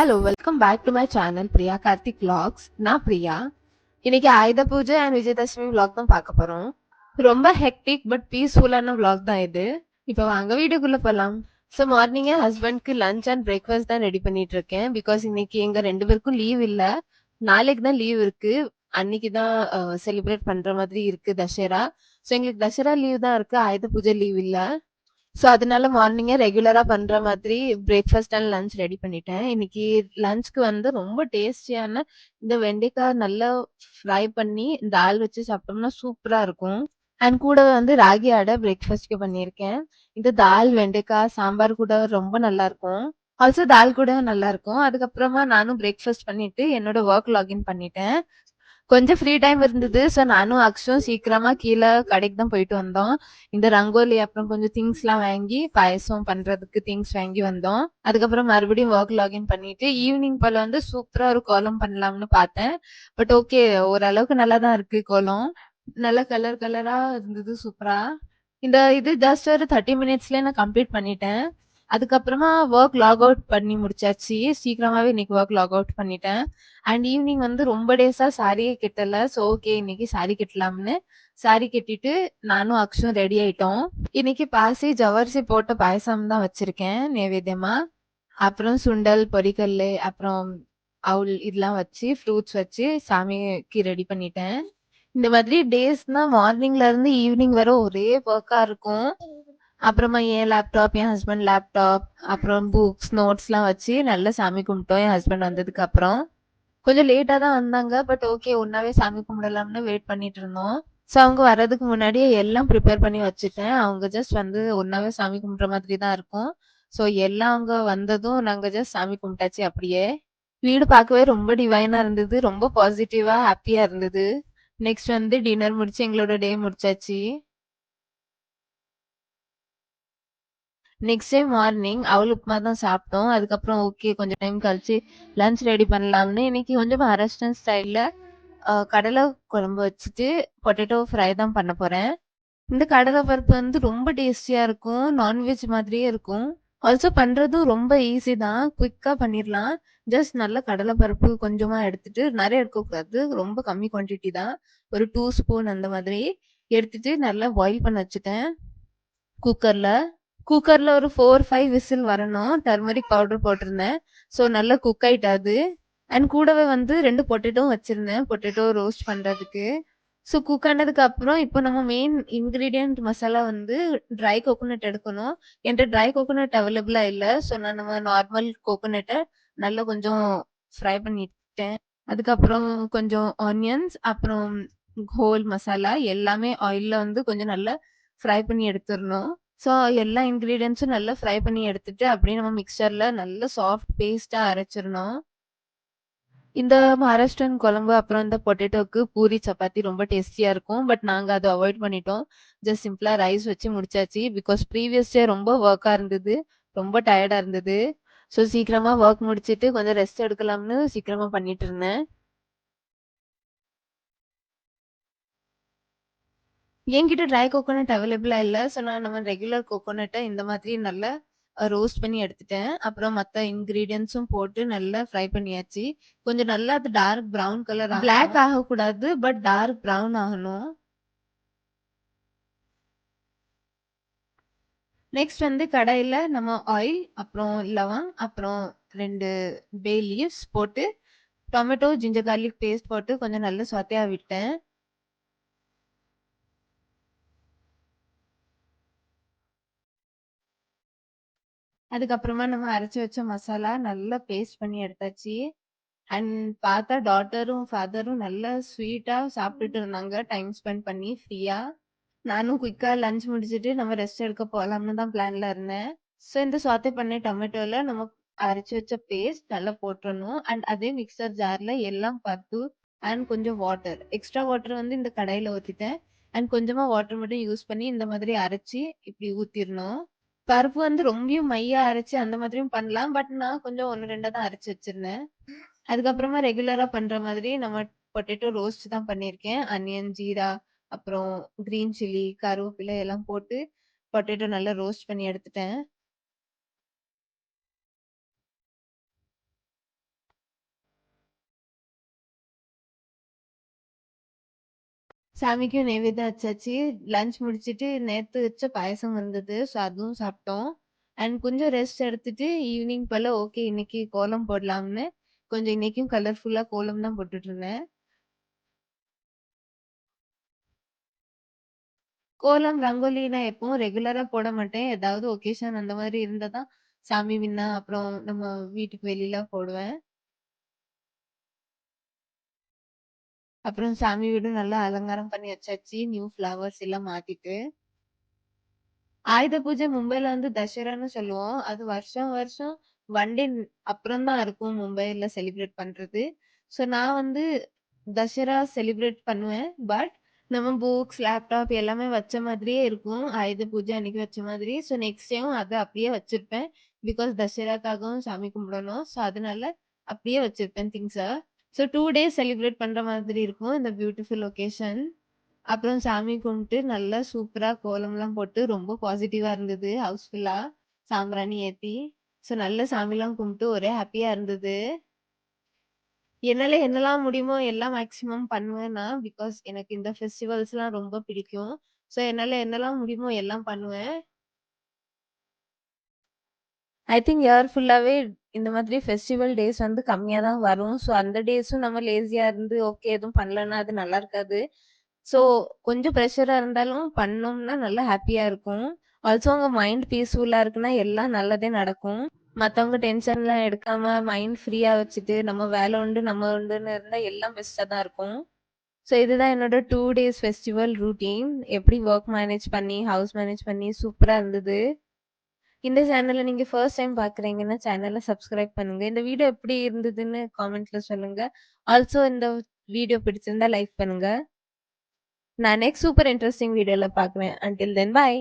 Hello welcome back to my channel Priya Karthik vlogs. நான் பிரியா. இன்னைக்கு ஆயுத பூஜை அண்ட் விஜயதசமி vlog தான் பார்க்க போறோம். ரொம்ப ஹெக்டிக் பட் பீஸ்ஃபுல்லான vlog தான் இது. இப்போ வாங்க வீடியோக்குள்ள போலாம். ஸோ மார்னிங்கே ஹஸ்பண்ட்க்கு லஞ்ச் அண்ட் பிரேக்ஃபாஸ்ட் தான் ரெடி பண்ணிட்டு இருக்கேன். பிகாஸ் இன்னைக்கு எங்க 2 பேருக்கும் லீவ் இல்ல. நாளைக்கு தான் லீவ் இருக்கு. அன்னைக்கு தான் செலிப்ரேட் பண்ற மாதிரி இருக்கு தசரா. ஸோ எங்களுக்கு தசரா லீவ் தான் இருக்கு. ஆயுத பூஜை லீவ் இல்ல. ஸோ அதனால மார்னிங்கே ரெகுலரா பண்ற மாதிரி பிரேக்ஃபாஸ்ட் அண்ட் லஞ்ச் ரெடி பண்ணிட்டேன். இன்னைக்கு லஞ்ச்க்கு வந்து ரொம்ப டேஸ்டியான இந்த வெண்டைக்காய் நல்லா ஃப்ரை பண்ணி தால் வச்சு சாப்பிட்டோம்னா சூப்பரா இருக்கும். அண்ட் கூட வந்து ராகி அடை பிரேக்ஃபாஸ்ட்க்கு பண்ணியிருக்கேன். இந்த தால் வெண்டைக்காய் சாம்பார் கூட ரொம்ப நல்லா இருக்கும். ஆல்சோ தால் கூட நல்லா இருக்கும். அதுக்கப்புறமா நானும் பிரேக்ஃபாஸ்ட் பண்ணிட்டு என்னோட ஒர்க் லாகின் பண்ணிட்டேன். கொஞ்சம் ஃப்ரீ டைம் இருந்தது. ஸோ நானும் அக்ஷும் சீக்கிரமா கீழ கடைக்கு தான் போயிட்டு வந்தோம். இந்த ரங்கோலி அப்புறம் கொஞ்சம் திங்ஸ்லாம் வாங்கி பாயசம் பண்றதுக்கு திங்ஸ் வாங்கி வந்தோம். அதுக்கப்புறம் மறுபடியும் ஒர்க் லாகின் பண்ணிட்டு ஈவினிங் போல வந்து சூப்பரா ஒரு கோலம் பண்ணலாம்னு பார்த்தேன். பட் ஓகே ஓரளவுக்கு நல்லா தான் இருக்கு கோலம். நல்லா கலர் கலரா இருந்தது சூப்பரா. இந்த இது ஜஸ்ட் ஒரு 30 மினிட்ஸ்லயே நான் கம்ப்ளீட் பண்ணிட்டேன். அதுக்கப்புறமா ஒர்க் லாக் அவுட் பண்ணி முடிச்சாச்சு. சீக்கிரமாவே இன்னைக்கு ஒர்க் லாக் அவுட் பண்ணிட்டேன். அண்ட் ஈவினிங் வந்து ரொம்ப டேஸா சாரியே கட்டல. ஸோ ஓகே இன்னைக்கு சாரி கட்டலாம்னு சாரி கட்டிட்டு நானும் அக்ஷும் ரெடி ஆயிட்டோம். இன்னைக்கு பாசி ஜவ்வரிசி போட்ட பாயசம் தான் வச்சிருக்கேன் நைவேத்தியமா. அப்புறம் சுண்டல் பொரிக்கல்லு அப்புறம் அவுல் இதெல்லாம் வச்சு ஃப்ரூட்ஸ் வச்சு சாமிக்கு ரெடி பண்ணிட்டேன். இந்த மாதிரி டேஸ்னா மார்னிங்ல இருந்து ஈவினிங் வரை ஒரே ஒர்க்கா இருக்கும். அப்புறமா என் லேப்டாப் என் ஹஸ்பண்ட் லேப்டாப் அப்புறம் புக்ஸ் நோட்ஸ்லாம் வச்சு நல்லா சாமி கும்பிட்டோம் என் ஹஸ்பண்ட் வந்ததுக்கு அப்புறம். கொஞ்சம் லேட்டா தான் வந்தாங்க. பட் ஓகே ஒன்னாவே சாமி கும்பிடலாம்னு வெயிட் பண்ணிட்டு இருந்தோம். ஸோ அவங்க வர்றதுக்கு முன்னாடியே எல்லாம் ப்ரிப்பேர் பண்ணி வச்சுட்டேன். அவங்க ஜஸ்ட் வந்து ஒன்னாவே சாமி கும்பிட்ற மாதிரி தான் இருக்கும். ஸோ எல்லாம் அவங்க வந்ததும் நாங்க ஜஸ்ட் சாமி கும்பிட்டாச்சு அப்படியே. வீடு பார்க்கவே ரொம்ப டிவைனா இருந்தது. ரொம்ப பாசிட்டிவா ஹாப்பியா இருந்தது. நெக்ஸ்ட் வந்து டின்னர் முடிச்சு எங்களோட டே முடிச்சாச்சு. நெக்ஸ்ட் டே மார்னிங் அவல் உப்புமா தான் சாப்பிட்டோம். அதுக்கப்புறம் ஓகே கொஞ்சம் டைம் கழிச்சு லஞ்ச் ரெடி பண்ணலாம்னு இன்னைக்கு கொஞ்சம் மகாராஷ்டிரன் ஸ்டைல்ல கடலை குழம்பு வச்சுட்டு பொட்டேட்டோ ஃப்ரை தான் பண்ண போறேன். இந்த கடலை பருப்பு வந்து ரொம்ப டேஸ்டியா இருக்கும். நான்வெஜ் மாதிரியே இருக்கும். ஆல்சோ பண்றதும் ரொம்ப ஈஸி தான். குயிக்கா பண்ணிடலாம். ஜஸ்ட் நல்ல கடலை பருப்பு கொஞ்சமா எடுத்துட்டு நிறைய எடுக்கக்கூடாது. ரொம்ப கம்மி குவான்டிட்டி தான். ஒரு 2 ஸ்பூன் அந்த மாதிரி எடுத்துட்டு நல்லா பாயில் பண்ண வச்சுட்டேன் குக்கர்ல. குக்கர்ல ஒரு 4, 5 விசில் வரணும். டர்மரிக் பவுடர் போட்டிருந்தேன். ஸோ நல்லா குக் ஆயிட்டு அது. அண்ட் கூடவே வந்து 2 பொட்டேட்டோவும் வச்சிருந்தேன். பொட்டேட்டோ ரோஸ்ட் பண்றதுக்கு. ஸோ குக் ஆனதுக்கு அப்புறம் இப்போ நம்ம மெயின் இன்கிரீடியன்ட் மசாலா வந்து ட்ரை கோகோனட் எடுக்கணும். என்கிட்ட ட்ரை கோகோனட் அவைலபிளா இல்ல. ஸோ நான் நம்ம நார்மல் கோகோனட்டை நல்லா கொஞ்சம் ஃப்ரை பண்ணிட்டேன். அதுக்கப்புறம் கொஞ்சம் ஆனியன்ஸ் அப்புறம் ஹோல் மசாலா எல்லாமே ஆயில்ல வந்து கொஞ்சம் நல்லா ஃப்ரை பண்ணி எடுத்துடணும். ஸோ எல்லா இன்கிரீடியன்ட்ஸும் நல்லா ஃப்ரை பண்ணி எடுத்துட்டு அப்படியே நம்ம மிக்சர்ல நல்ல சாஃப்ட் பேஸ்டா அரைச்சிடணும். இந்த மகாராஷ்டிரன் குழம்பு அப்புறம் இந்த பொட்டேட்டோக்கு பூரி சப்பாத்தி ரொம்ப டேஸ்டியா இருக்கும். பட் நாங்க அதை அவாய்ட் பண்ணிட்டோம். ஜஸ்ட் சிம்பிளா ரைஸ் வச்சு முடிச்சாச்சு. பிகாஸ் ப்ரீவியஸ் டே ரொம்ப ஒர்க்கா இருந்தது. ரொம்ப டயர்டா இருந்தது. ஸோ சீக்கிரமா ஒர்க் முடிச்சிட்டு கொஞ்சம் ரெஸ்ட் எடுக்கலாம்னு சீக்கிரமா பண்ணிட்டு இருந்தேன். என்கிட்ட ட்ரை கோகோனட் அவைலபிளா இல்ல. ஸோ நான் நம்ம ரெகுலர் கோகோனட்ட இந்த மாதிரி நல்லா ரோஸ்ட் பண்ணி எடுத்துட்டேன். அப்புறம் மத்த இன்கிரீடியன்ட்ஸும் போட்டு நல்லா ஃப்ரை பண்ணியாச்சு. கொஞ்சம் நல்லா அது டார்க் ப்ரவுன் கலர் பிளாக் ஆகக்கூடாது. பட் டார்க் ப்ரவுன் ஆகணும். நெக்ஸ்ட் வந்து கடாயில நம்ம ஆயில் அப்புறம் லவங் அப்புறம் 2 பே லீவ்ஸ் போட்டு டொமேட்டோ ஜிஞ்சர் கார்லிக் பேஸ்ட் போட்டு கொஞ்சம் நல்லா சொத்தையா விட்டேன். அதுக்கப்புறமா நம்ம அரைச்சு வச்ச மசாலா நல்லா பேஸ்ட் பண்ணி எடுத்தாச்சு. அண்ட் பார்த்தா டாட்டரும் ஃபாதரும் நல்லா ஸ்வீட்டா சாப்பிட்டுட்டு இருந்தாங்க டைம் ஸ்பெண்ட் பண்ணி ஃப்ரீயா. நானும் குயிக்கா லஞ்ச் முடிச்சுட்டு நம்ம ரெஸ்ட் எடுக்க போலாம்னு தான் பிளான்ல இருந்தேன். ஸோ இந்த சாத்தே பண்ண டொமேட்டோல நம்ம அரைச்சு வச்ச பேஸ்ட் நல்லா போட்டுறணும். அண்ட் அதே மிக்சர் ஜார்ல எல்லாம் பார்த்து அண்ட் கொஞ்சம் வாட்டர் எக்ஸ்ட்ரா வாட்டர் வந்து இந்த கடாயில ஊத்திட்டேன். அண்ட் கொஞ்சமா வாட்டர் மட்டும் யூஸ் பண்ணி இந்த மாதிரி அரைச்சி இப்படி ஊத்திடணும். பருப்பு வந்து ரொம்பயும் மையா அரைச்சு அந்த மாதிரியும் பண்ணலாம். பட் நான் கொஞ்சம் 1, 2 தான் அரைச்சு வச்சிருந்தேன். அதுக்கப்புறமா ரெகுலரா பண்ற மாதிரி நம்ம பொட்டேட்டோ ரோஸ்ட் தான் பண்ணியிருக்கேன். அனியன், ஜீரா, அப்புறம் கிரீன் சில்லி, கருவேப்பிலை எல்லாம் போட்டு பொட்டேட்டோ நல்லா ரோஸ்ட் பண்ணி எடுத்துட்டேன். சாமிக்கும் நெய்வேத்தியம் வச்சாச்சு. லஞ்ச் முடிச்சுட்டு நேத்து வச்ச பாயாசம் இருந்தது. ஸோ அதுவும் சாப்பிட்டோம். அண்ட் கொஞ்சம் ரெஸ்ட் எடுத்துட்டு ஈவினிங் போல ஓகே இன்னைக்கு கோலம் போடலாம்னு கொஞ்சம் இன்னைக்கும் கலர்ஃபுல்லா கோலம் தான் போட்டுட்டு இருந்தேன். கோலம், ரங்கோலி நான் எப்பவும் ரெகுலரா போட மாட்டேன். ஏதாவது ஒகேஷன் அந்த மாதிரி இருந்தா தான் சாமி முன்ன அப்புறம் நம்ம வீட்டுக்கு வெளியில போடுவேன். அப்புறம் சாமி வீடு நல்லா அலங்காரம் பண்ணி வச்சாச்சு. நியூ ஃப்ளவர்ஸ் எல்லாம் மாத்திட்டு. ஆயுத பூஜை மும்பைல வந்து தசரான்னு சொல்லுவோம். அது வருஷம் வருஷம் 1 டே அப்புறம் தான் இருக்கும் மும்பைல செலிப்ரேட் பண்றது. ஸோ நான் வந்து தசரா செலிப்ரேட் பண்ணுவேன். பட் நம்ம புக்ஸ், லேப்டாப் எல்லாமே வச்ச மாதிரியே இருக்கும். ஆயுத பூஜை அன்னைக்கு வச்ச மாதிரி. ஸோ நெக்ஸ்ட் டேயும் அத அப்படியே வச்சிருப்பேன். பிகாஸ் தசராக்காகவும் சாமி கும்பிடணும். ஸோ அதனால அப்படியே வச்சிருப்பேன் திங்ஸ. ஸோ 2 டேஸ் செலிப்ரேட் பண்ற மாதிரி இருக்கும் இந்த பியூட்டிஃபுல் ஒகேஷன். அப்புறம் சாமி கும்பிட்டு நல்லா சூப்பரா கோலம்லாம் போட்டு ரொம்ப பாசிட்டிவா இருந்தது ஹவுஸ் ஃபுல்லா சாம்பிராணி ஏத்தி. ஸோ நல்ல சாமிலாம் கும்பிட்டு ஒரே ஹாப்பியா இருந்தது. என்னால என்னலாம் முடியுமோ எல்லாம் மேக்ஸிமம் பண்ணுவேன் நான். பிகாஸ் எனக்கு இந்த ஃபெஸ்டிவல்ஸ்லாம் ரொம்ப பிடிக்கும். ஸோ என்னால என்னலாம் முடியுமோ எல்லாம் பண்ணுவேன். ஐ திங்க் இயர் ஃபுல்லாவே இந்த மாதிரி ஃபெஸ்டிவல் டேஸ் வந்து கம்மியா தான் வரும். ஸோ அந்த டேஸும் நம்ம லேசியா இருந்து ஓகே எதுவும் பண்ணலன்னா அது நல்லா இருக்காது. ஸோ கொஞ்சம் ப்ரெஷரா இருந்தாலும் பண்ணோம்னா நல்லா ஹாப்பியா இருக்கும். ஆல்சோ உங்க மைண்ட் பீஸ்ஃபுல்லா இருக்குன்னா எல்லாம் நல்லதே நடக்கும். மத்தவங்க டென்ஷன்லாம் எடுக்காம மைண்ட் ஃப்ரீயா வச்சுட்டு நம்ம வேலை உண்டு, நம்ம உண்டுன்னு இருந்தா எல்லாம் பெஸ்ட்டா தான் இருக்கும். ஸோ இதுதான் என்னோட 2 டேஸ் ஃபெஸ்டிவல் ரூட்டீன். எப்படி ஒர்க் மேனேஜ் பண்ணி, ஹவுஸ் மேனேஜ் பண்ணி சூப்பரா இருந்தது. இந்த சேனல நீங்க ஃபர்ஸ்ட் டைம் பார்க்குறீங்கன்னா, சேனல சப்ஸ்கிரைப் பண்ணுங்க. இந்த வீடியோ எப்படி இருந்ததுன்னு காமெண்ட்ல சொல்லுங்க. ஆல்சோ இந்த வீடியோ பிடிச்சிருந்தா லைக் பண்ணுங்க. நான் நெக்ஸ்ட் சூப்பர் இன்ட்ரஸ்டிங் வீடியோல பார்க்குறேன். அன்டில் தென் பாய்.